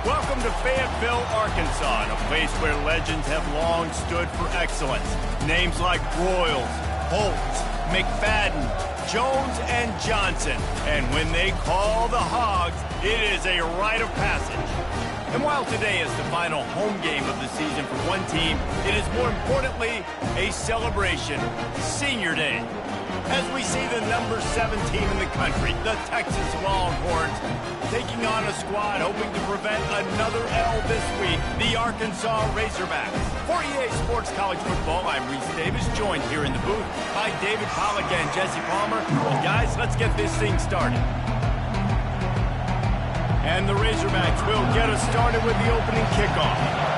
Welcome to Fayetteville, Arkansas, a place where legends have long stood for excellence. Names like Broyles, Holtz, McFadden, Jones, and Johnson. And when they call the Hogs, it is a rite of passage. And while today is the final home game of the season for one team, it is more importantly a celebration, Senior Day. As we see the number 7 team in the country, the Texas Longhorns, taking on a squad hoping to prevent another L this week, the Arkansas Razorbacks. For EA Sports College Football, I'm Reese Davis, joined here in the booth by David Pollack and Jesse Palmer. And guys, let's get this thing started. And the Razorbacks will get us started with the opening kickoff.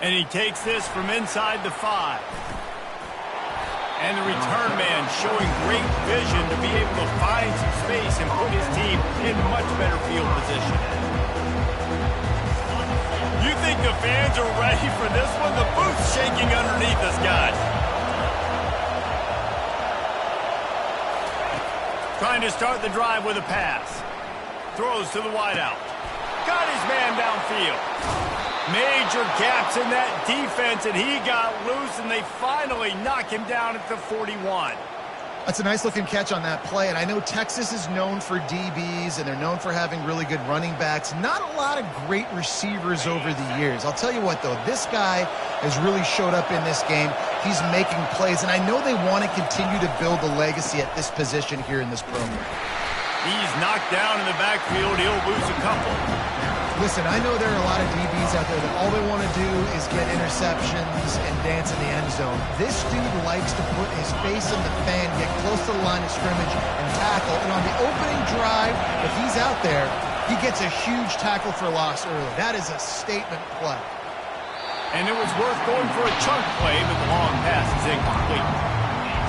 And he takes this from inside the 5. And the return man showing great vision to be able to find some space and put his team in much better field position. You think the fans are ready for this one? The booth's shaking underneath us, guys. Trying to start the drive with a pass. Throws to the wideout. Got his man downfield. Major gaps in that defense, and he got loose, and they finally knock him down at the 41. That's a nice-looking catch on that play, and I know Texas is known for DBs, and they're known for having really good running backs. Not a lot of great receivers over the years. I'll tell you what, though, this guy has really showed up in this game. He's making plays, and I know they want to continue to build a legacy at this position here in this program. He's knocked down in the backfield. He'll lose a couple. Listen, I know there are a lot of DBs out there that all they want to do is get interceptions and dance in the end zone. This dude likes to put his face in the fan, get close to the line of scrimmage, and tackle. And on the opening drive, if he's out there, he gets a huge tackle for loss early. That is a statement play. And it was worth going for a chunk play, but the long pass is incomplete.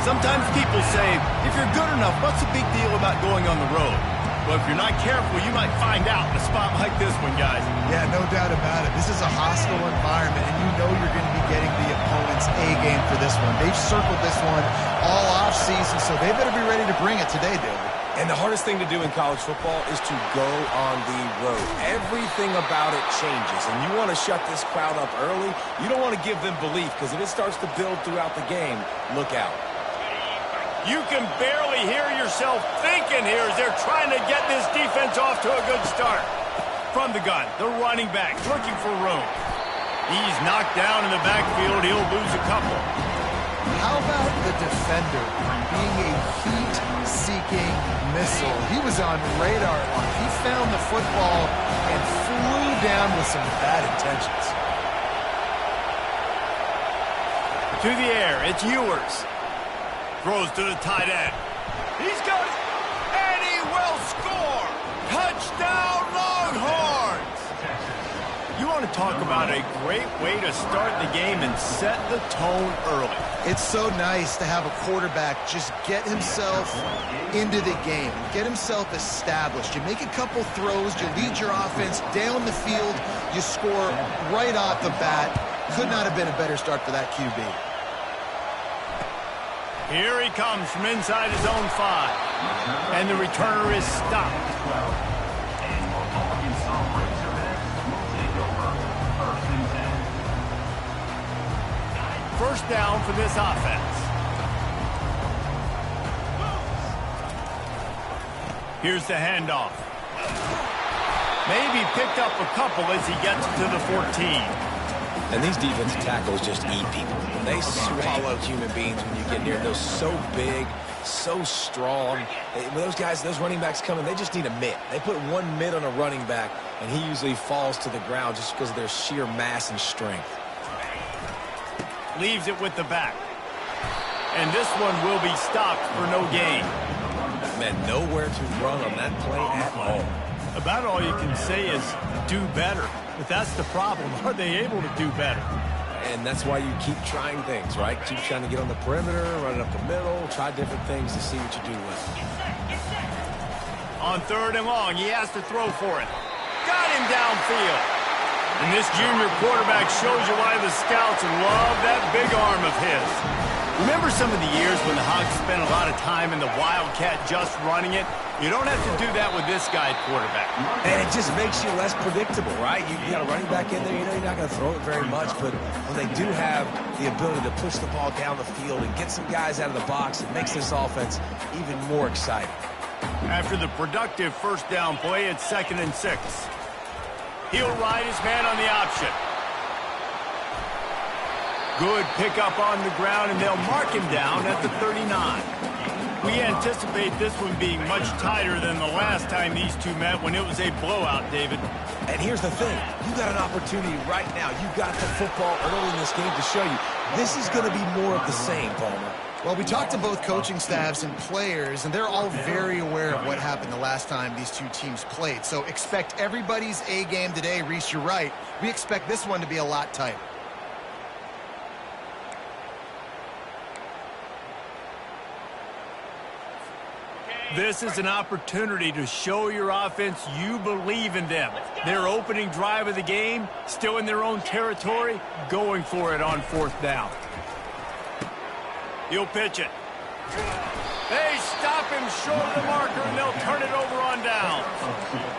Sometimes people say, if you're good enough, what's the big deal about going on the road? Well, if you're not careful, you might find out in a spot like this one, guys. Yeah, no doubt about it. This is a hostile environment, and you know you're going to be getting the opponent's A-game for this one. They've circled this one all off-season, so they better be ready to bring it today, David. And the hardest thing to do in college football is to go on the road. Everything about it changes, and you want to shut this crowd up early. You don't want to give them belief, because if it starts to build throughout the game, look out. You can barely hear yourself thinking here as they're trying to get this defense off to a good start. From the gun, the running back looking for room. He's knocked down in the backfield. He'll lose a couple. How about the defender being a heat-seeking missile? He was on radar lock. He found the football and flew down with some bad intentions. To the air, it's Ewers. Throws to the tight end. He's got it, and he will score! Touchdown, Longhorns! You want to talk about a great way to start the game and set the tone early. It's so nice to have a quarterback just get himself into the game, get himself established. You make a couple throws, you lead your offense down the field, you score right off the bat. Could not have been a better start for that QB. Here he comes from inside his own 5. And the returner is stopped. First down for this offense. Here's the handoff. Maybe picked up a couple as he gets to the 14. And these defensive tackles just eat people. They swallow human beings when you get near. They're so big, so strong. When those guys, those running backs come in, they just need a mitt. They put one mitt on a running back, and he usually falls to the ground just because of their sheer mass and strength. Leaves it with the back. And this one will be stopped for no gain. Man, nowhere to run on that play at all. About all you can say is do better. But that's the problem. Are they able to do better? And that's why you keep trying things, right? Keep trying to get on the perimeter, run it up the middle, try different things to see what you do well. On 3rd and long, he has to throw for it. Got him downfield. And this junior quarterback shows you why the scouts love that big arm of his. Remember some of the years when the Hogs spent a lot of time in the Wildcat just running it? You don't have to do that with this guy at quarterback. And it just makes you less predictable, right? You got a running back in there, you know you're not going to throw it very much, but when they do have the ability to push the ball down the field and get some guys out of the box, it makes this offense even more exciting. After the productive first down play, it's 2nd and 6. He'll ride his man on the option. Good pickup on the ground, and they'll mark him down at the 39. We anticipate this one being much tighter than the last time these two met when it was a blowout, David. And here's the thing. You got an opportunity right now. You got the football early in this game to show you this is going to be more of the same, Palmer. Well, we talked to both coaching staffs and players, and they're all very aware of what happened the last time these two teams played. So expect everybody's A game today. Reese, you're right. We expect this one to be a lot tighter. This is an opportunity to show your offense you believe in them. Their opening drive of the game, still in their own territory, going for it on 4th down. He'll pitch it. They stop him short of the marker, and they'll turn it over on down.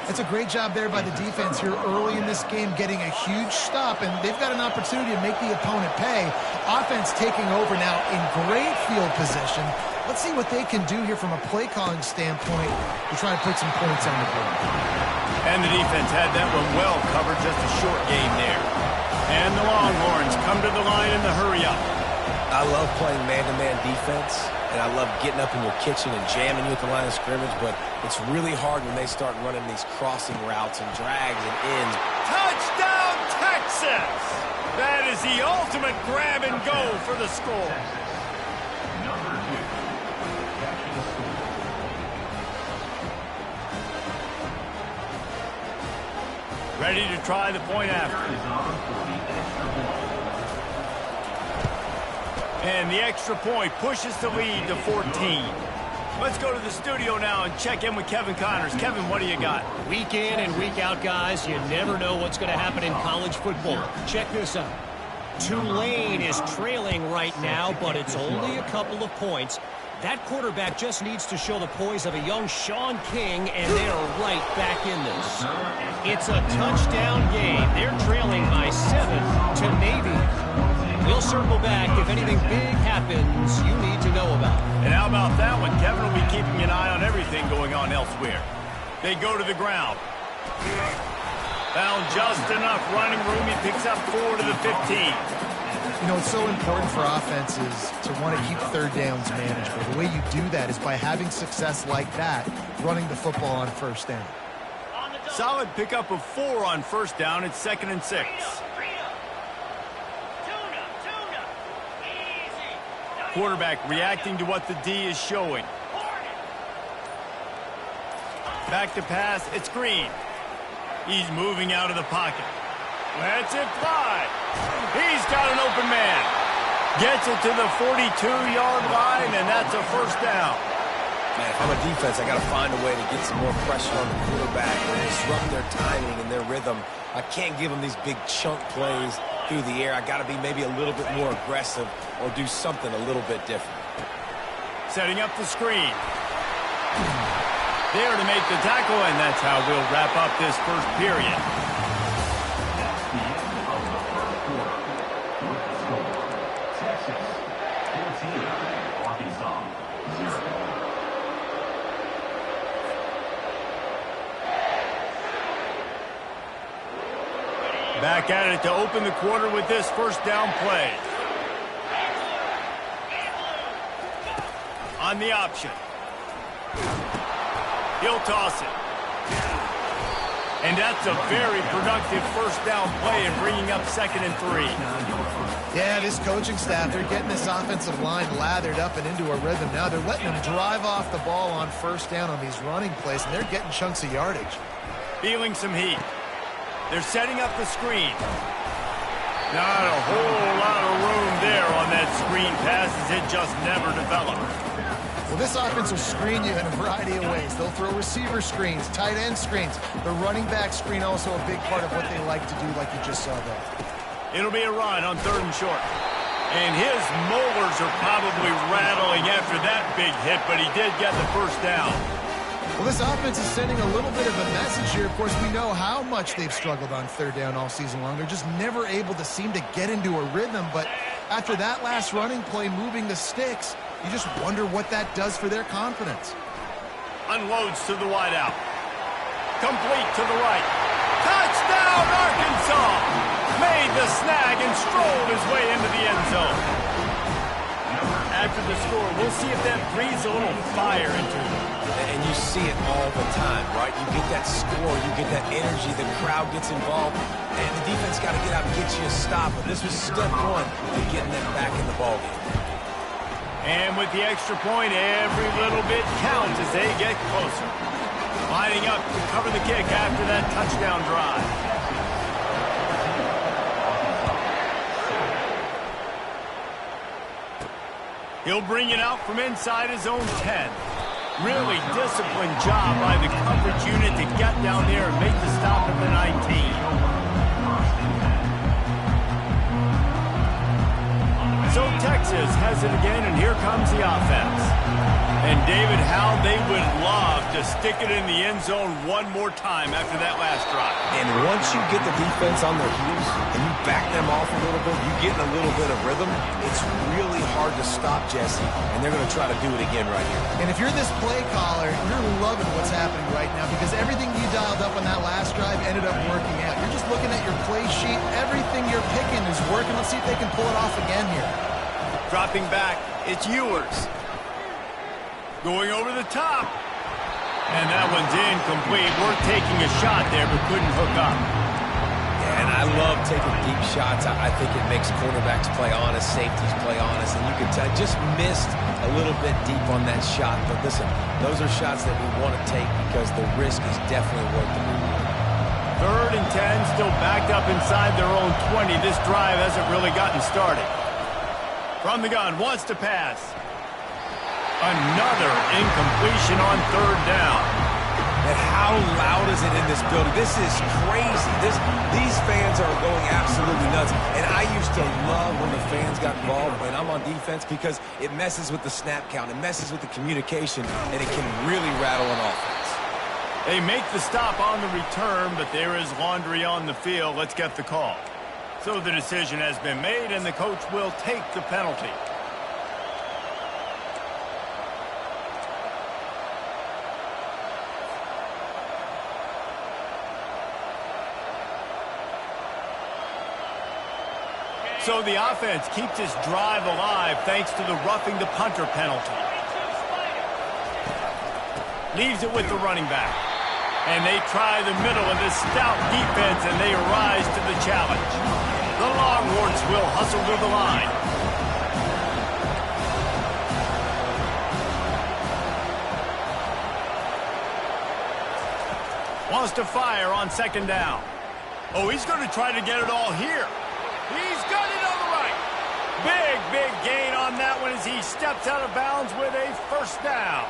It's a great job there by the defense here early in this game, getting a huge stop, and they've got an opportunity to make the opponent pay. Offense taking over now in great field position. Let's see what they can do here from a play calling standpoint to try to put some points on the board. And the defense had that one well covered, just a short game there. And the Longhorns come to the line in the hurry-up. I love playing man-to-man defense, and I love getting up in your kitchen and jamming you at the line of scrimmage, but it's really hard when they start running these crossing routes and drags and ends. Touchdown, Texas! That is the ultimate grab and go for the score. Ready to try the point after. And the extra point pushes the lead to 14. Let's go to the studio now and check in with Kevin Connors. Kevin, what do you got? Week in and week out, guys, you never know what's going to happen in college football. Check this out. Tulane is trailing right now, but it's only a couple of points. That quarterback just needs to show the poise of a young Sean King, and they are right back in this. It's a touchdown game. They're trailing by 7 to Navy. We'll circle back if anything big happens you need to know about. And how about that one? Kevin will be keeping an eye on everything going on elsewhere. They go to the ground. Found just enough running room. He picks up 4 to the 15. You know, it's so important for offenses to want to keep third downs manageable. The way you do that is by having success like that, running the football on 1st down. Solid pickup of 4 on 1st down. It's 2nd and 6. Quarterback reacting to what the D is showing. Back to pass. It's Green. He's moving out of the pocket. Lets it fly. He's got an open man. Gets it to the 42-yard line, and that's a 1st down. Man, if I'm a defense, I got to find a way to get some more pressure on the quarterback and disrupt their timing and their rhythm. I can't give them these big chunk plays through the air. I got to be maybe a little bit more aggressive or do something a little bit different. Setting up the screen. There to make the tackle, and that's how we'll wrap up this first period. Back at it to open the quarter with this 1st down play. On the option. He'll toss it. And that's a very productive 1st down play and bringing up 2nd and 3. Yeah, this coaching staff, they're getting this offensive line lathered up and into a rhythm now. They're letting them drive off the ball on 1st down on these running plays, and they're getting chunks of yardage. Feeling some heat. They're setting up the screen. Not a whole lot of room there on that screen pass as it just never developed. Well, this offense will screen you in a variety of ways. They'll throw receiver screens, tight end screens. The running back screen also a big part of what they like to do, like you just saw there. It'll be a run on 3rd and short. And his molars are probably rattling after that big hit, but he did get the first down. Well, this offense is sending a little bit of a message here. Of course, we know how much they've struggled on 3rd down all season long. They're just never able to seem to get into a rhythm. But after that last running play, moving the sticks, you just wonder what that does for their confidence. Unloads to the wideout. Complete to the right. Touchdown, Arkansas! Made the snag and strolled his way into the end zone. After the score, we'll see if that breathes a little fire into him. And you see it all the time, right? You get that score, you get that energy, the crowd gets involved, and the defense got to get out and get you a stop. But this was step one to getting them back in the ballgame. And with the extra point, every little bit counts as they get closer. Lining up to cover the kick after that touchdown drive. He'll bring it out from inside his own 10. Really disciplined job by the coverage unit to get down there and make the stop at the 19. So Texas has it again, and here comes the offense. And David, how they would love to stick it in the end zone one more time after that last drive. And once you get the defense on their heels and you back them off a little bit, you get in a little bit of rhythm, it's really hard to stop, Jesse, and they're going to try to do it again right here. And if you're this play caller, you're loving what's happening right now because everything you dialed up on that last drive ended up working out. You're just looking at your play sheet. Everything you're picking is working. Let's see if they can pull it off again here. Dropping back, it's Ewers. Going over the top. And that one's incomplete. Worth taking a shot there, but couldn't hook up. Yeah, and I love taking deep shots. I think it makes quarterbacks play honest, safeties play honest, and you can tell just missed a little bit deep on that shot. But listen, those are shots that we want to take because the risk is definitely worth the reward. 3rd and 10, still backed up inside their own 20. This drive hasn't really gotten started. From the gun, wants to pass. Another incompletion on 3rd down. And how loud is it in this building? This is crazy. These fans are going absolutely nuts. And I used to love when the fans got involved when I'm on defense because it messes with the snap count. It messes with the communication, and it can really rattle an offense. They make the stop on the return, but there is laundry on the field. Let's get the call. So the decision has been made, and the coach will take the penalty. So the offense keeps this drive alive thanks to the roughing the punter penalty. Leaves it with the running back. And they try the middle of this stout defense, and they rise to the challenge. The Longhorns will hustle to the line. Wants to fire on 2nd down. Oh, he's going to try to get it all here. He's got it on the right. Big gain on that one as he steps out of bounds with a 1st down.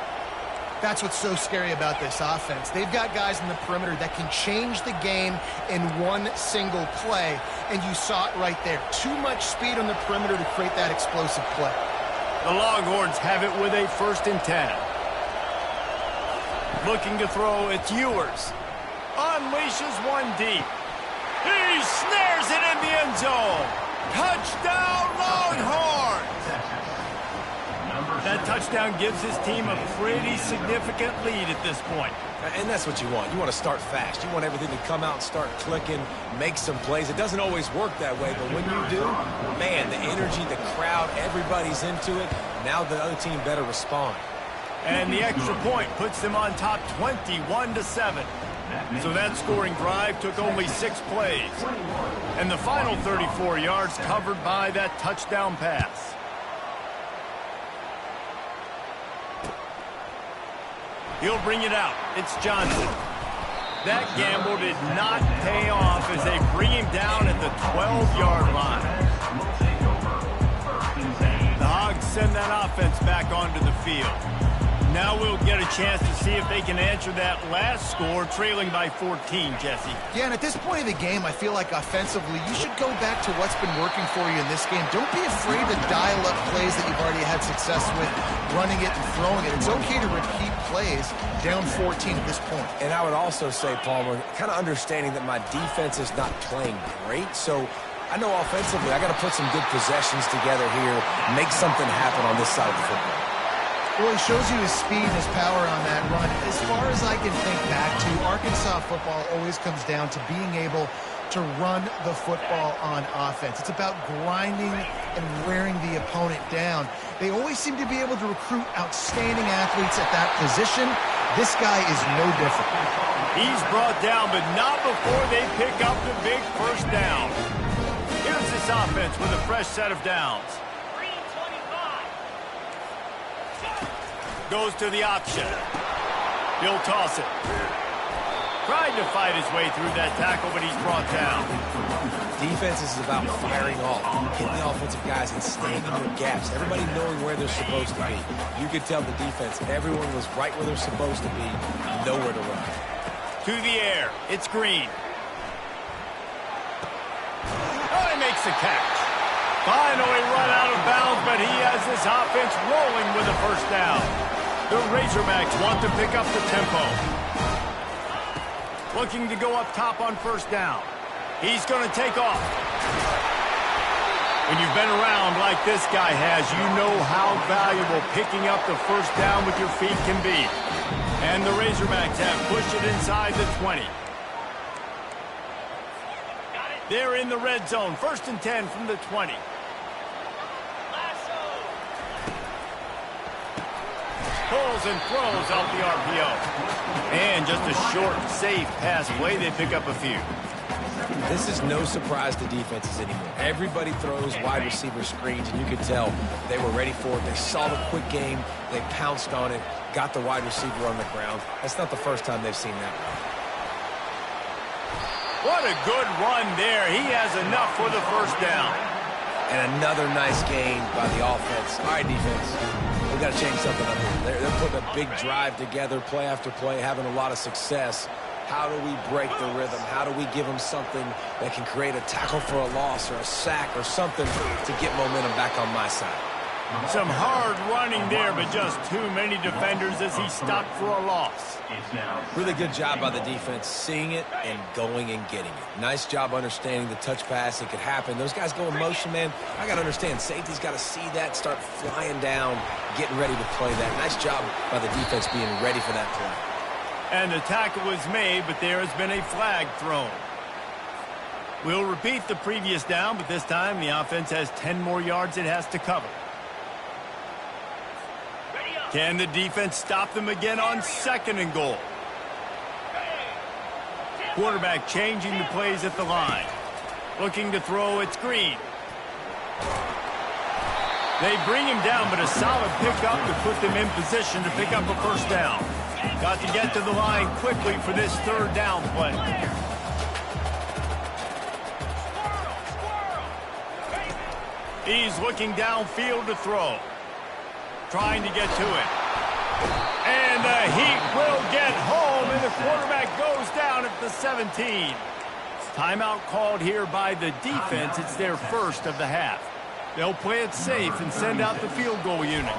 That's what's so scary about this offense. They've got guys in the perimeter that can change the game in one single play, and you saw it right there. Too much speed on the perimeter to create that explosive play. The Longhorns have it with a 1st and 10. Looking to throw, it's Ewers. Unleashes one deep. He snares it in the end zone. Touchdown, Longhorns! That touchdown gives his team a pretty significant lead at this point. And that's what you want. You want to start fast. You want everything to come out and start clicking, make some plays. It doesn't always work that way, but when you do, man, the energy, the crowd, everybody's into it. Now the other team better respond. And the extra point puts them on top 21-7. So that scoring drive took only 6 plays. And the final 34 yards covered by that touchdown pass. He'll bring it out. It's Johnson. That gamble did not pay off as they bring him down at the 12-yard line. The Hogs send that offense back onto the field. field. Now we'll get a chance to see if they can answer that last score, trailing by 14, Jesse. Yeah, and at this point of the game, I feel like offensively, you should go back to what's been working for you in this game. Don't be afraid to dial up plays that you've already had success with, running it and throwing it. It's okay to repeat plays down 14 at this point. And I would also say, Palmer, kind of understanding that my defense is not playing great, so I know offensively I got to put some good possessions together here, make something happen on this side of the football. Well, he shows you his speed and his power on that run. As far as I can think back to, Arkansas football always comes down to being able to run the football on offense. It's about grinding and wearing the opponent down. They always seem to be able to recruit outstanding athletes at that position. This guy is no different. He's brought down, but not before they pick up the big first down. Here's this offense with a fresh set of downs. Goes to the option. He'll toss it. Tried to fight his way through that tackle, but he's brought down. Defense is about firing off, hitting the offensive guys and staying in their gaps. Everybody knowing where they're supposed to be. You could tell the defense, everyone was right where they're supposed to be, nowhere to run. To the air. It's Green. Oh, he makes the catch. Finally run out of bounds, but he has this offense rolling with a first down. The Razorbacks want to pick up the tempo. Looking to go up top on first down. He's going to take off. When you've been around like this guy has, you know how valuable picking up the first down with your feet can be. And the Razorbacks have pushed it inside the 20. They're in the red zone. 1st and 10 from the 20. Pulls and throws out the RPO. And just a short, safe pass play. They pick up a few. This is no surprise to defenses anymore. Everybody throws wide receiver screens, and you could tell they were ready for it. They saw the quick game. They pounced on it, got the wide receiver on the ground. That's not the first time they've seen that run. What a good run there. He has enough for the first down. And another nice gain by the offense. All right, defense. We've got to change something up here. They're putting a big drive together, play after play, having a lot of success. How do we break the rhythm? How do we give them something that can create a tackle for a loss or a sack or something to get momentum back on my side? Some hard running there, but just too many defenders as he stopped for a loss. Really good job by the defense, seeing it and going and getting it. Nice job understanding the touch pass. It could happen. Those guys go in motion, man. I got to understand, safety's got to see that, start flying down, getting ready to play that. Nice job by the defense being ready for that play. And the tackle was made, but there has been a flag thrown. We'll repeat the previous down, but this time the offense has 10 more yards it has to cover. Can the defense stop them again on 2nd and goal? Quarterback changing the plays at the line. Looking to throw, it's Green. They bring him down, but a solid pickup to put them in position to pick up a first down. Got to get to the line quickly for this 3rd down play. He's looking downfield to throw. Trying to get to it. And the Heat will get home, and the quarterback goes down at the 17. Timeout called here by the defense. It's their first of the half. They'll play it safe and send out the field goal unit.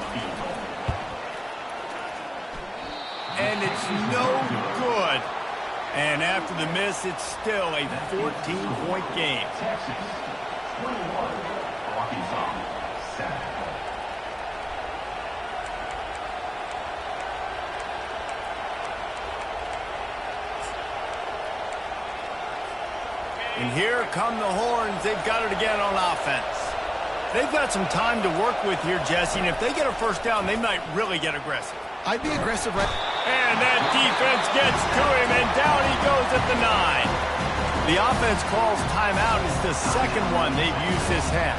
And it's no good. And after the miss, it's still a 14-point game. And here come the horns. They've got it again on offense. They've got some time to work with here, Jesse, and if they get a first down, they might really get aggressive. I'd be aggressive right. And that defense gets to him, and down he goes at the 9. The offense calls timeout. It's the 2nd one they've used this half.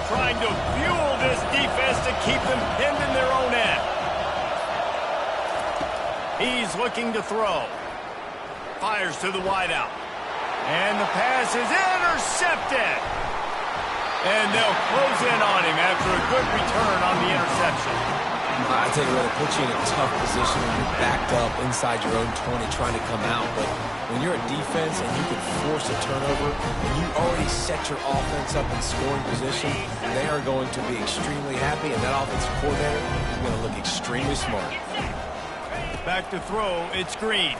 Trying to fuel this defense to keep them pinned in their own end. He's looking to throw. Fires to the wideout. And the pass is intercepted. And they'll close in on him after a good return on the interception. I tell you what, it puts you in a tough position when you're backed up inside your own 20 trying to come out. But when you're a defense and you can force a turnover and you already set your offense up in scoring position, they are going to be extremely happy, and that offensive coordinator is going to look extremely smart. Back to throw, it's Green.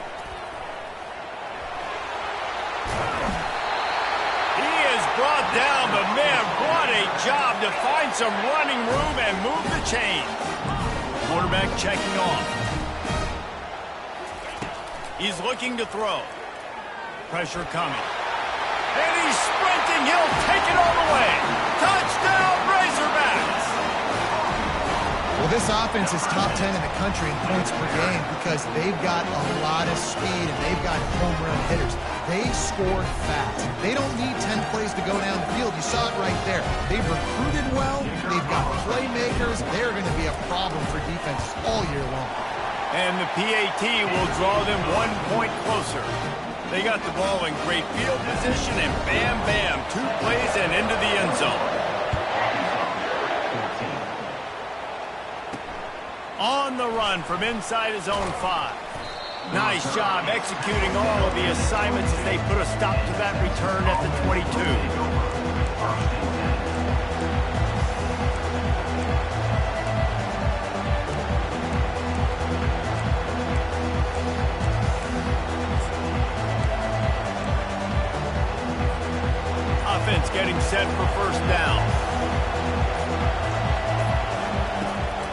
He is brought down, but man, what a job to find some running room and move the chains. Quarterback checking off. He's looking to throw. Pressure coming. And he's sprinting. He'll take it all the way. Touchdown, Razorbacks! Well, this offense is top 10 in the country in points per game because they've got a lot of speed and they've got home run hitters. They score fast. They don't need 10 plays to go down the field. You saw it right there. They've recruited well. They've got playmakers. They're going to be a problem for defenses all year long. And the PAT will draw them 1 point closer. They got the ball in great field position, and bam, bam, 2 plays and into the end zone. On the run from inside his own 5. Nice job executing all of the assignments as they put a stop to that return at the 22. Offense getting set for first down.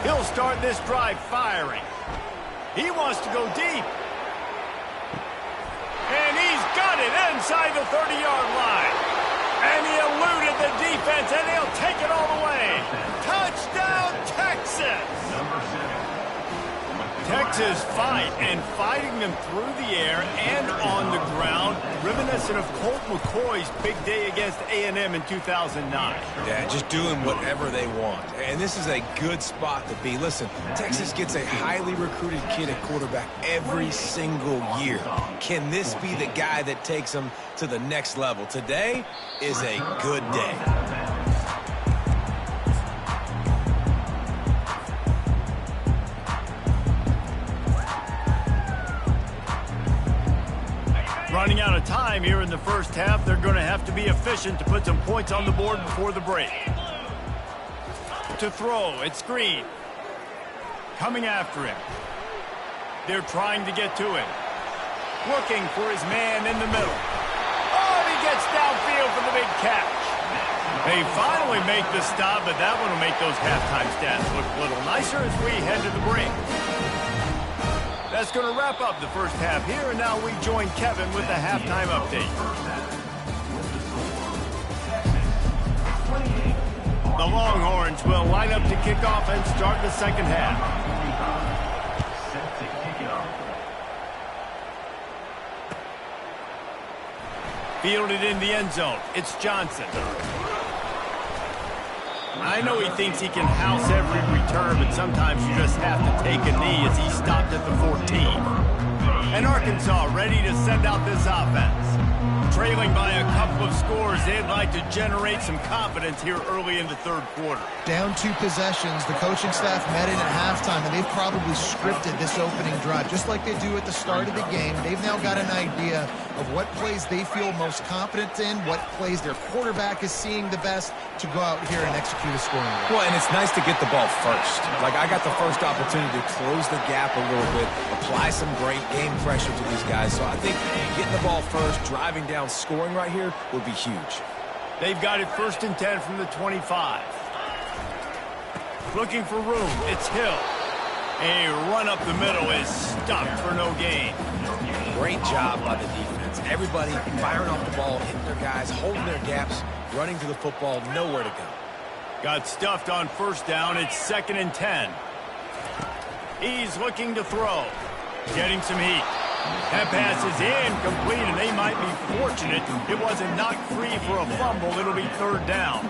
He'll start this drive firing. He wants to go deep. And he's got it inside the 30-yard line. And he eluded the defense, and he'll take it all the way. Touchdown, Texas! Number 7. Texas fighting them through the air and on the ground, reminiscent of Colt McCoy's big day against A&M in 2009. Yeah, just doing whatever they want. And this is a good spot to be. Listen, Texas gets a highly recruited kid at quarterback every single year. Can this be the guy that takes them to the next level? Today is a good day. Running out of time here in the first half, they're going to have to be efficient to put some points on the board before the break. To throw, it's Green. Coming after him. They're trying to get to him. Looking for his man in the middle. Oh, he gets downfield for the big catch. They finally make the stop, but that one will make those halftime stats look a little nicer as we head to the break. That's going to wrap up the first half here, and now we join Kevin with the halftime update. The Longhorns will line up to kick off and start the second half. Fielded in the end zone. It's Johnson. I know he thinks he can house every return, but sometimes you just have to take a knee as he stopped at the 14. And Arkansas ready to send out this offense. Trailing by a couple of scores, they'd like to generate some confidence here early in the third quarter. Down 2 possessions, the coaching staff met in at halftime, and they've probably scripted this opening drive, just like they do at the start of the game. They've now got an idea of what plays they feel most confident in, what plays their quarterback is seeing the best to go out here and execute a scoring drive. Well, and it's nice to get the ball first. Like, I got the first opportunity to close the gap a little bit, apply some great game pressure to these guys. So I think getting the ball first, driving down, scoring right here would be huge. They've got it 1st and 10 from the 25. Looking for room, it's Hill. A run up the middle is stopped for no gain. Great job by the defense. Everybody firing off the ball, hitting their guys, holding their gaps, running to the football, nowhere to go. Got stuffed on first down. It's 2nd and 10. He's looking to throw. Getting some heat. That pass is incomplete, and they might be fortunate it wasn't knocked free for a fumble. It'll be 3rd down.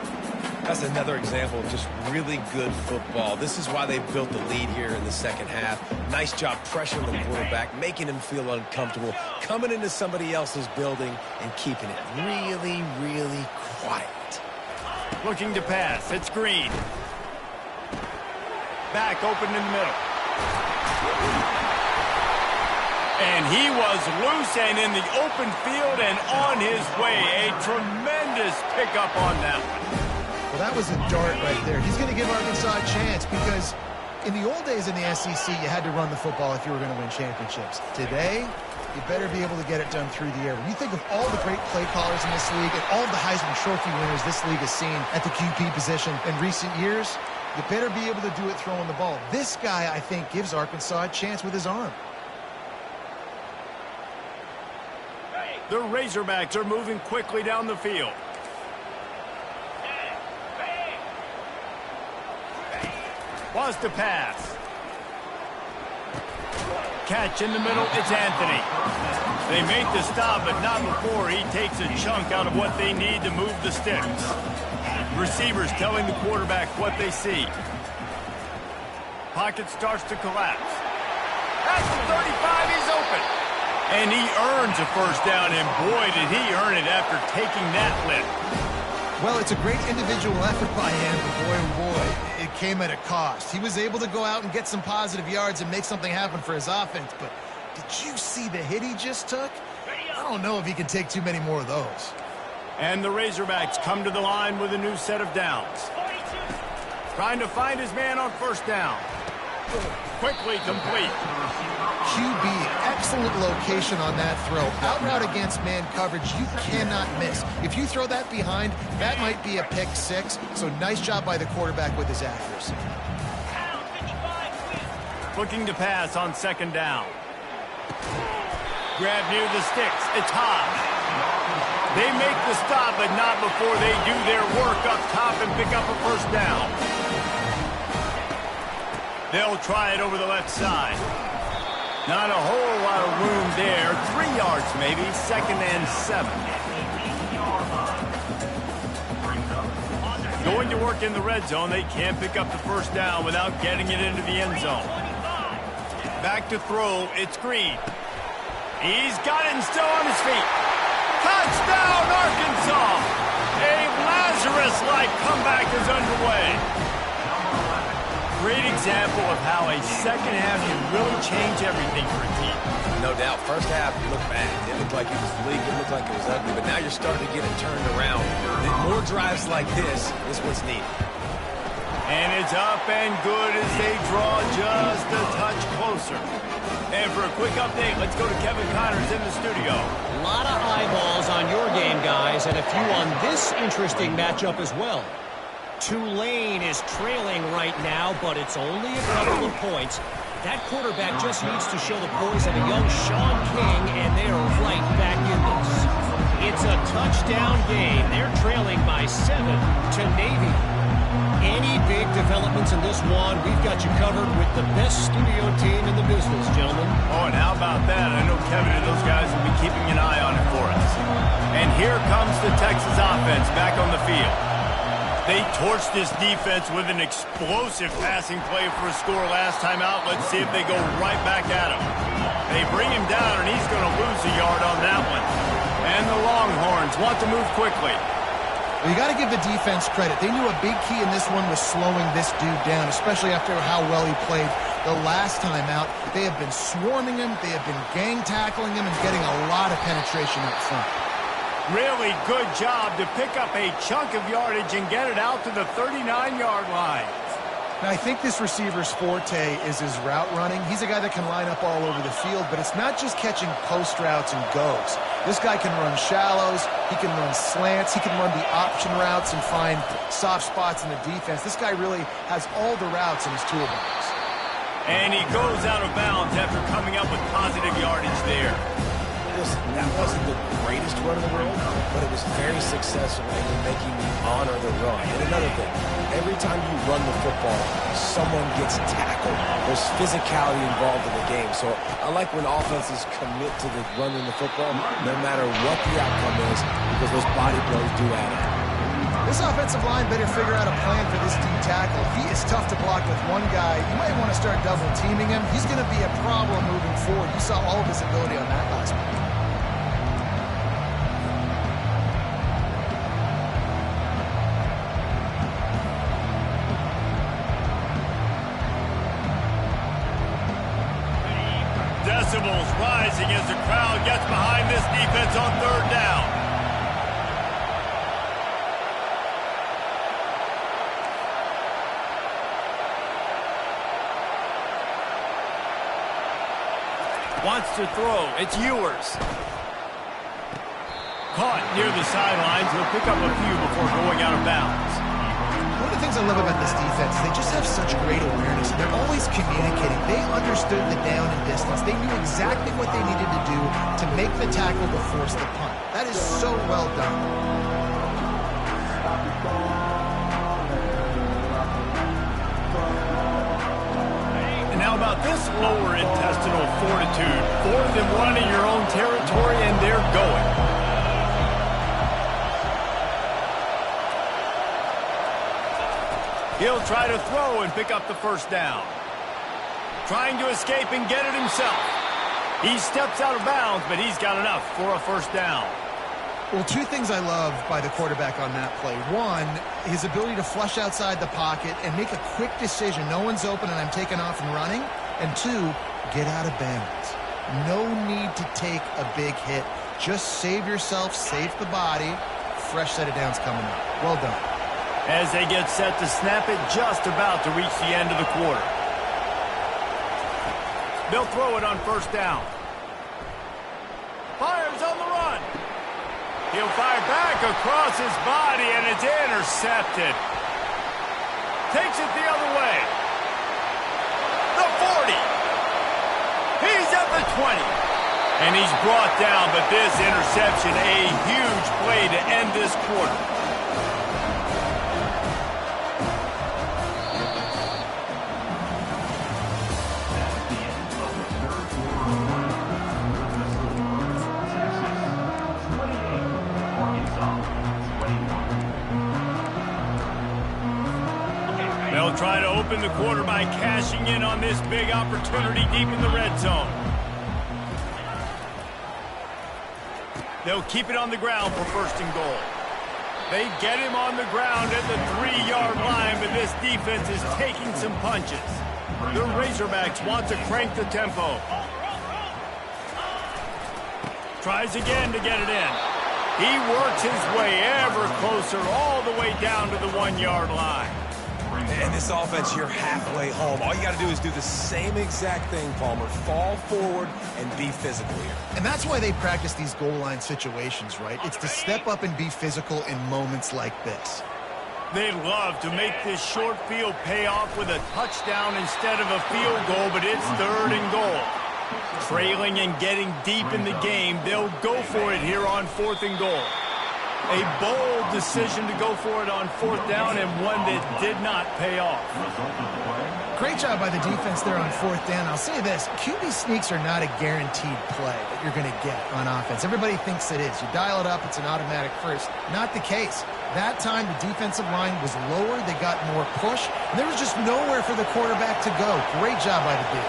That's another example of just really good football. This is why they built the lead here in the second half. Nice job pressuring the quarterback, making him feel uncomfortable, coming into somebody else's building and keeping it really, really quiet. Looking to pass. It's Green. Back open in the middle. And he was loose and in the open field and on his way. A tremendous pickup on that one. Well, that was a dart right there. He's going to give Arkansas a chance because in the old days in the SEC, you had to run the football if you were going to win championships. Today, you better be able to get it done through the air. When you think of all the great play callers in this league and all the Heisman Trophy winners this league has seen at the QB position in recent years, you better be able to do it throwing the ball. This guy, I think, gives Arkansas a chance with his arm. The Razorbacks are moving quickly down the field. Wants to pass. Catch in the middle, it's Anthony. They make the stop, but not before he takes a chunk out of what they need to move the sticks. Receivers telling the quarterback what they see. Pocket starts to collapse. At the 35, he's open. And he earns a first down, and boy, did he earn it after taking that lift. Well, it's a great individual effort by him, but boy, oh boy, it came at a cost. He was able to go out and get some positive yards and make something happen for his offense, but did you see the hit he just took? I don't know if he can take too many more of those. And the Razorbacks come to the line with a new set of downs. Trying to find his man on first down. Quickly complete. QB, excellent location on that throw. Out route against man coverage, you cannot miss. If you throw that behind, that might be a pick six. So nice job by the quarterback with his accuracy. Looking to pass on second down. Grab near the sticks. It's high. They make the stop, but not before they do their work up top and pick up a first down. They'll try it over the left side. Not a whole lot of room there. 3 yards maybe. 2nd and 7. Going to work in the red zone. They can't pick up the first down without getting it into the end zone. Back to throw. It's Green. He's got it and still on his feet. Touchdown, Arkansas! A Lazarus-like comeback is underway. Great example of how a second half can really change everything for a team. No doubt. First half looked bad. It looked like it was bleak. It looked like it was ugly. But now you're starting to get it turned around. More drives like this is what's needed. And it's up and good as they draw just a touch closer. And for a quick update, let's go to Kevin Connors in the studio. A lot of eyeballs on your game, guys, and a few on this interesting matchup as well. Tulane is trailing right now, but it's only a couple of points. That quarterback just needs to show the boys of a young Sean King, and they are right back in this. It's a touchdown game. They're trailing by 7 to Navy. Any big developments in this one, we've got you covered with the best studio team in the business, gentlemen. Oh, and how about that? I know Kevin and those guys will be keeping an eye on it for us. And here comes the Texas offense back on the field. They torched this defense with an explosive passing play for a score last time out. Let's see if they go right back at him. They bring him down, and he's going to lose a yard on that one. And the Longhorns want to move quickly. Well, you got to give the defense credit. They knew a big key in this one was slowing this dude down, especially after how well he played the last time out. They have been swarming him. They have been gang tackling him and getting a lot of penetration up front. Really good job to pick up a chunk of yardage and get it out to the 39-yard line. Now, I think this receiver's forte is his route running. He's a guy that can line up all over the field, but it's not just catching post routes and goes. This guy can run shallows, he can run slants, he can run the option routes and find soft spots in the defense. This guy really has all the routes in his toolbox. And he goes out of bounds after coming up with positive yardage there. That wasn't the greatest run in the world, but it was very successful in making you honor the run. And another thing, every time you run the football, someone gets tackled. There's physicality involved in the game. So I like when offenses commit to the running the football, no matter what the outcome is, because those body blows do add up. This offensive line better figure out a plan for this D tackle. He is tough to block with one guy. You might want to start double teaming him. He's going to be a problem moving forward. You saw all of his ability on that last one. Decibels rising as the crowd gets behind this defense on third down. Wants to throw. It's Ewers. Caught near the sidelines. He'll pick up a few before going out of bounds. One of the things I love about this defense, they just have such great awareness. They're always communicating. They understood the down and distance. They knew exactly what they needed to do to make the tackle to force the punt. That is so well done. How about this lower intestinal fortitude? 4th and 1 in your own territory, and they're going. He'll try to throw and pick up the first down. Trying to escape and get it himself. He steps out of bounds, but he's got enough for a first down. Well, two things I love by the quarterback on that play. One, his ability to flush outside the pocket and make a quick decision. No one's open and I'm taking off and running. And two, get out of bounds. No need to take a big hit. Just save yourself, save the body. Fresh set of downs coming up. Well done. As they get set to snap it, just about to reach the end of the quarter. They'll throw it on first down. Fires on the run. He'll fire back across his body, and it's intercepted. Takes it the other way. The 40. He's at the 20. And he's brought down, but this interception, a huge play to end this quarter. They'll try to open the quarter by cashing in on this big opportunity deep in the red zone. They'll keep it on the ground for first and goal. They get him on the ground at the 3-yard line, but this defense is taking some punches. The Razorbacks want to crank the tempo. Tries again to get it in. He works his way ever closer all the way down to the 1-yard line. And this offense, you're halfway home. All you got to do is do the same exact thing, Palmer. Fall forward and be physical here. And that's why they practice these goal line situations, right? It's to step up and be physical in moments like this. They'd love to make this short field pay off with a touchdown instead of a field goal, but it's 3rd and goal. Trailing and getting deep in the game, they'll go for it here on 4th and goal. A bold decision to go for it on 4th down, and one that did not pay off. Great job by the defense there on 4th down. I'll say this, QB sneaks are not a guaranteed play that you're going to get on offense. Everybody thinks it is. You dial it up, it's an automatic first. Not the case. That time, the defensive line was lower. They got more push. And there was just nowhere for the quarterback to go. Great job by the D.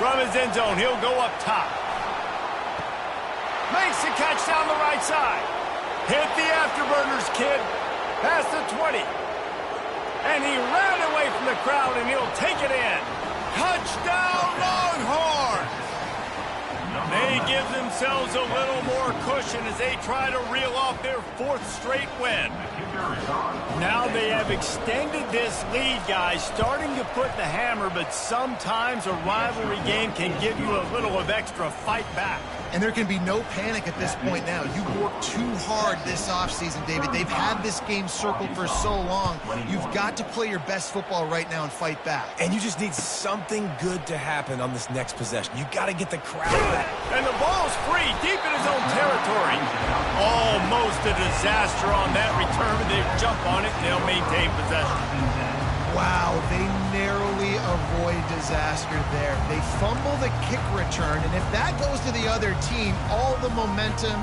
From his end zone, he'll go up top. Makes the catch down the right side. Hit the afterburners, kid. Past the 20. And he ran away from the crowd, and he'll take it in. Touchdown, Longhorns! They give themselves a little more cushion as they try to reel off their 4th straight win. Now they have extended this lead, guys, starting to put the hammer, but sometimes a rivalry game can give you a little of extra fight back. And there can be no panic at this point now. You worked too hard this offseason, David. They've had this game circled for so long. You've got to play your best football right now and fight back. And you just need something good to happen on this next possession. You got to get the crowd back. And the ball's free, deep in his own territory. Almost a disaster on that return, but they jump on it and they'll maintain possession. Wow, they narrowly avoid disaster there. They fumble the kick return, and if that goes to the other team, all the momentum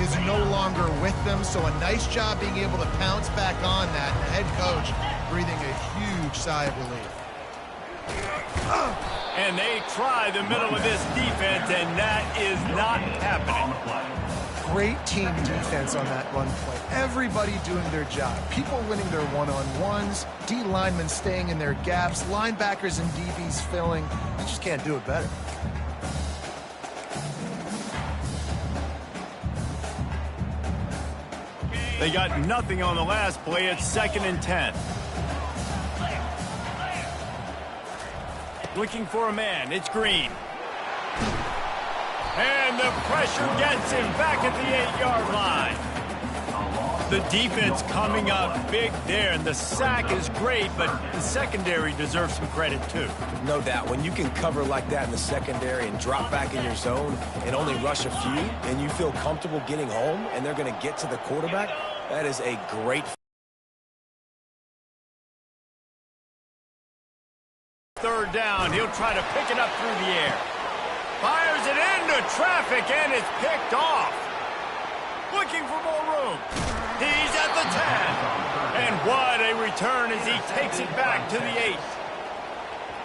is no longer with them. So a nice job being able to pounce back on that. And the head coach breathing a huge sigh of relief. And they try the middle of this defense, and that is not happening. Great team defense on that run play. Everybody doing their job. People winning their one-on-ones, D linemen staying in their gaps, linebackers and DBs filling. You just can't do it better. They got nothing on the last play. It's 2nd and 10. Looking for a man. It's Green. And the pressure gets him back at the 8-yard line. The defense coming up big there, and the sack is great, but the secondary deserves some credit too. No doubt. When you can cover like that in the secondary and drop back in your zone and only rush a few, and you feel comfortable getting home, and they're going to get to the quarterback, that is a great. Third down, he'll try to pick it up through the air. Fires it into traffic, and it's picked off. Looking for more room. He's at the 10. And what a return as he takes it back to the 8.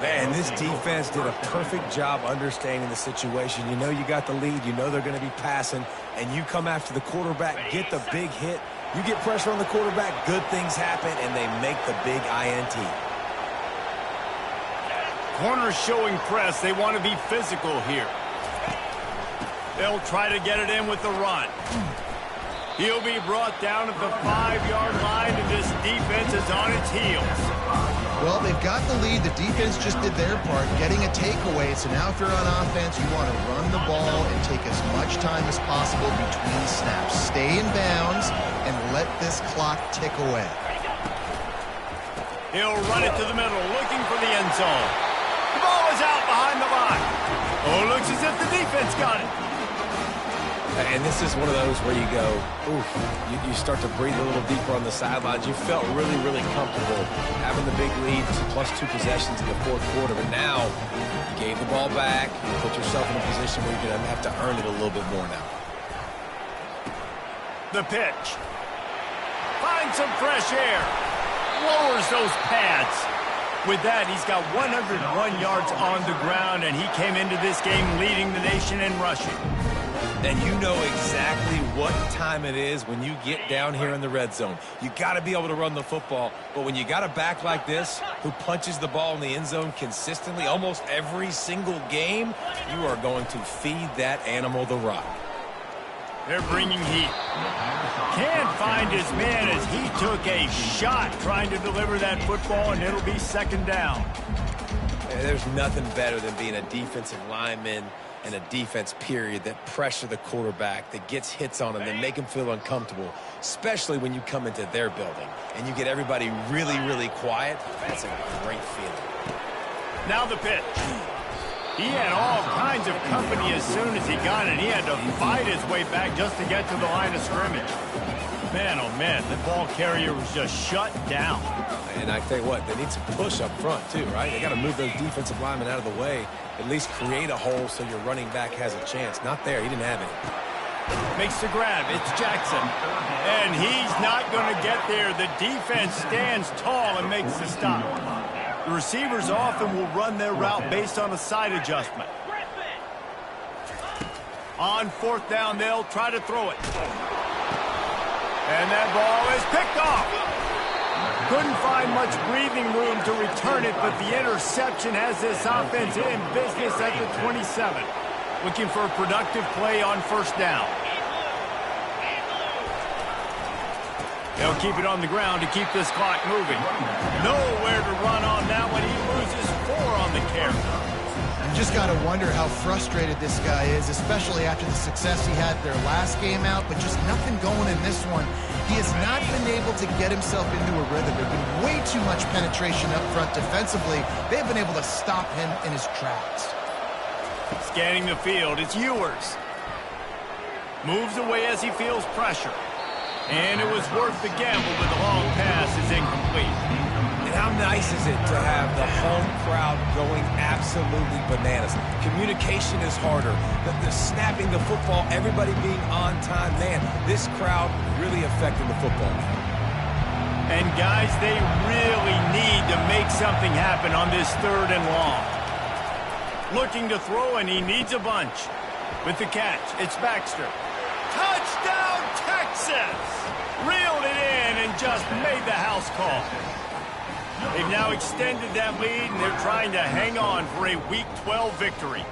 Man, this defense did a perfect job understanding the situation. You know you got the lead. You know they're going to be passing. And you come after the quarterback, get the big hit. You get pressure on the quarterback, good things happen, and they make the big INT. Corners showing press. They want to be physical here. They'll try to get it in with the run. He'll be brought down at the 5-yard line, and this defense is on its heels. Well, they've got the lead. The defense just did their part, getting a takeaway. So now if you're on offense, you want to run the ball and take as much time as possible between snaps. Stay in bounds and let this clock tick away. He'll run it to the middle, looking for the end zone. The ball is out behind the line. Oh, looks as if the defense got it. And this is one of those where you go, oof, you start to breathe a little deeper on the sidelines. You felt really, really comfortable having the big lead, plus 2 possessions in the 4th quarter. But now you gave the ball back. You put yourself in a position where you're going to have to earn it a little bit more now. The pitch. Finds some fresh air. Lowers those pads. With that, he's got 101 yards on the ground, and he came into this game leading the nation in rushing. And you know exactly what time it is when you get down here in the red zone. You got to be able to run the football. But when you got a back like this who punches the ball in the end zone consistently almost every single game, you are going to feed that animal the rock. They're bringing heat. Can't find his man as he took a shot trying to deliver that football, and it'll be 2nd down. There's nothing better than being a defensive lineman and a defense period that pressure the quarterback, that gets hits on him, that make him feel uncomfortable, especially when you come into their building and you get everybody really, really quiet. That's a great feeling. Now the pitch. He had all kinds of company as soon as he got it. He had to fight his way back just to get to the line of scrimmage. Man, oh man, the ball carrier was just shut down. And I tell you what, they need some push up front too, right? They got to move those defensive linemen out of the way, at least create a hole so your running back has a chance. Not there, he didn't have it. Makes the grab, it's Jackson. And he's not going to get there. The defense stands tall and makes the stop. The receivers often will run their route based on a side adjustment. On 4th down, they'll try to throw it. And that ball is picked off. Couldn't find much breathing room to return it, but the interception has this offense in business at the 27. Looking for a productive play on 1st down. They'll keep it on the ground to keep this clock moving. Nowhere to run on that one. He loses 4 on the carry. You just got to wonder how frustrated this guy is, especially after the success he had their last game out, but just nothing going in this one. He has not been able to get himself into a rhythm. There's been way too much penetration up front defensively. They've been able to stop him in his tracks. Scanning the field, it's Ewers. Moves away as he feels pressure. And it was worth the gamble, but the long pass is incomplete. And how nice is it to have the home crowd going absolutely bananas? Communication is harder. The snapping the football, everybody being on time. Man, this crowd really affecting the football. And guys, they really need to make something happen on this 3rd and long. Looking to throw, and he needs a bunch. With the catch, it's Baxter. Touchdown, Texas! Reeled it in and just made the house call. They've now extended that lead, and they're trying to hang on for a Week 12 victory.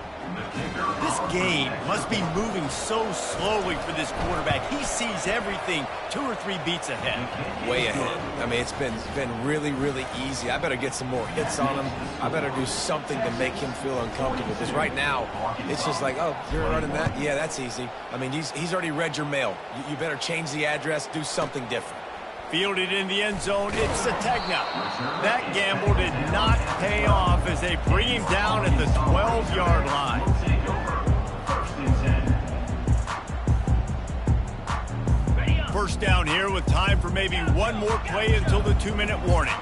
This game must be moving so slowly for this quarterback. He sees everything 2 or 3 beats ahead. Way ahead. I mean, it's been really, really easy. I better get some more hits on him. I better do something to make him feel uncomfortable. Because right now, it's just like, oh, you're running that? Yeah, that's easy. I mean, he's already read your mail. You better change the address, do something different. Fielded in the end zone, it's Sategna. That gamble did not pay off as they bring him down at the 12-yard line. First down here with time for maybe one more play until the 2-minute warning.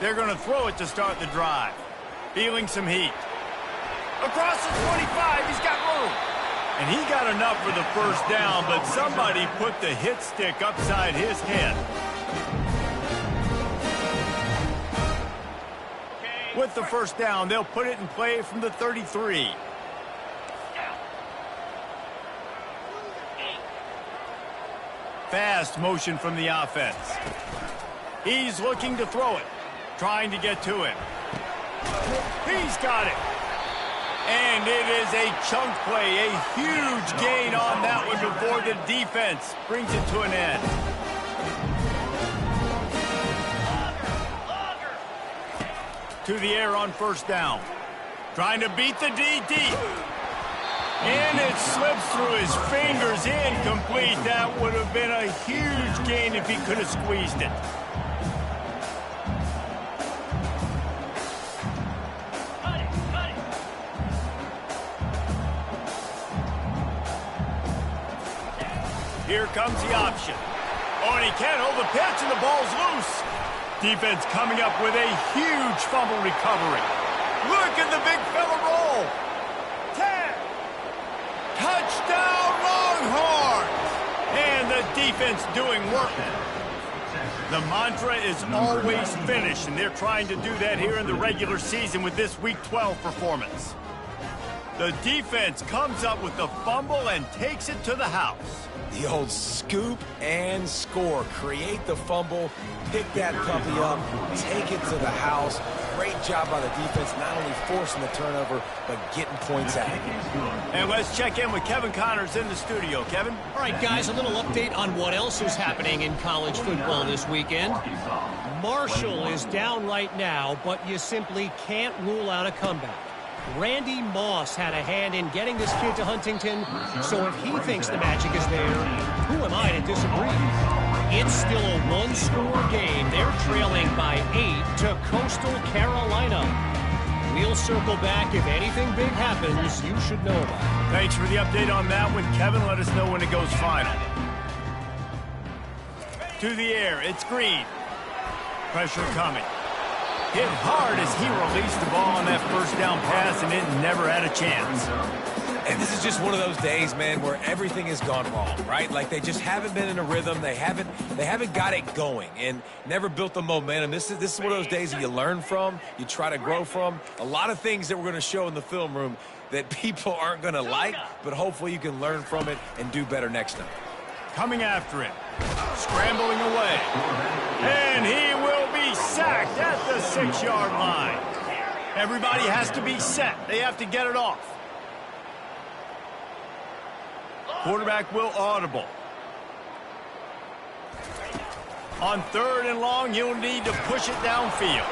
They're going to throw it to start the drive. Feeling some heat. Across the 25, he's got room. And he got enough for the first down, but somebody put the hit stick upside his head. With the first down, they'll put it in play from the 33. Fast motion from the offense. He's looking to throw it, trying to get to him. He's got it. And it is a chunk play, a huge gain on that one before the defense brings it to an end. To the air on first down. Trying to beat the DD. And it slips through his fingers, incomplete. That would have been a huge gain if he could have squeezed it. Here comes the option. Oh, and he can't hold the pitch, and the ball's loose. Defense coming up with a huge fumble recovery. Look at the big fella roll. 10. Touchdown, Longhorns. And the defense doing work. The mantra is always finish, and they're trying to do that here in the regular season with this Week 12 performance. The defense comes up with the fumble and takes it to the house. The old scoop and score. Create the fumble, pick that puppy up, take it to the house. Great job by the defense, not only forcing the turnover, but getting points out. And let's check in with Kevin Connors in the studio. Kevin? All right, guys, a little update on what else is happening in college football this weekend. Marshall is down right now, but you simply can't rule out a comeback. Randy Moss had a hand in getting this kid to Huntington, so if he thinks the magic is there, who am I to disagree? It's still a one-score game. They're trailing by 8 to Coastal Carolina. We'll circle back. If anything big happens, you should know about it. Thanks for the update on that one, Kevin. Let us know when it goes final. To the air, it's Green. Pressure coming. Hit hard as he released the ball on that first down pass, and it never had a chance. And this is just one of those days, man, where everything has gone wrong, right? Like they just haven't been in a rhythm. They haven't got it going and never built the momentum. This is one of those days that you learn from, you try to grow from. A lot of things that we're going to show in the film room that people aren't going to like, but hopefully you can learn from it and do better next time. Coming after him, scrambling away, and he will be sacked at the 6-yard line. Everybody has to be set. They have to get it off. Quarterback will audible. On 3rd and long, you'll need to push it downfield.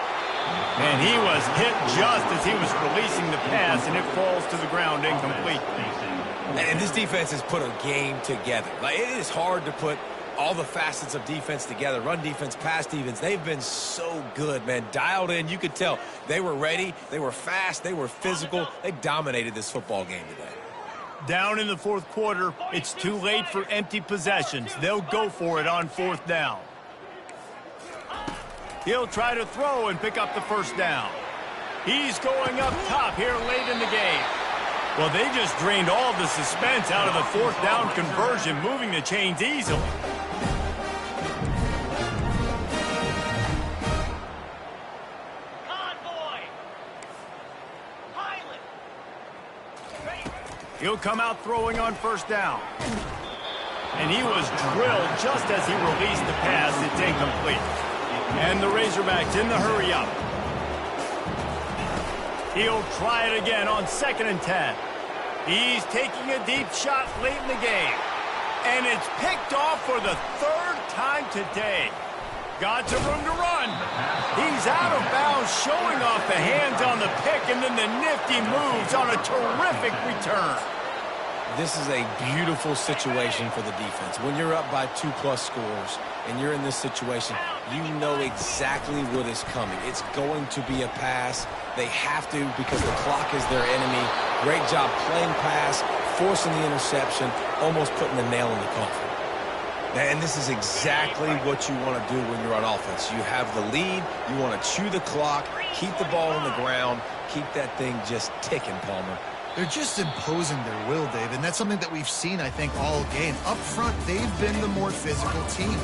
And he was hit just as he was releasing the pass, and it falls to the ground incomplete. And this defense has put a game together. Like, it is hard to put all the facets of defense together. Run defense, pass defense. They've been so good, man. Dialed in. You could tell they were ready. They were fast. They were physical. They dominated this football game today. Down in the fourth quarter, it's too late for empty possessions. They'll go for it on fourth down. He'll try to throw and pick up the first down. He's going up top here late in the game. Well, they just drained all the suspense out of the fourth down conversion, moving the chains easily. He'll come out throwing on first down. And he was drilled just as he released the pass. It's incomplete. And the Razorbacks in the hurry up. He'll try it again on 2nd and 10. He's taking a deep shot late in the game. And it's picked off for the 3rd time today. Got some room to run. He's out of bounds, showing off the hands on the pick, and then the nifty moves on a terrific return. This is a beautiful situation for the defense. When you're up by 2+ scores and you're in this situation, you know exactly what is coming. It's going to be a pass. They have to because the clock is their enemy. Great job playing pass, forcing the interception, almost putting the nail in the coffin. And this is exactly what you want to do when you're on offense. You have the lead. You want to chew the clock, keep the ball on the ground, keep that thing just ticking, Palmer. They're just imposing their will, Dave, and that's something that we've seen, I think, all game. Up front, they've been the more physical team.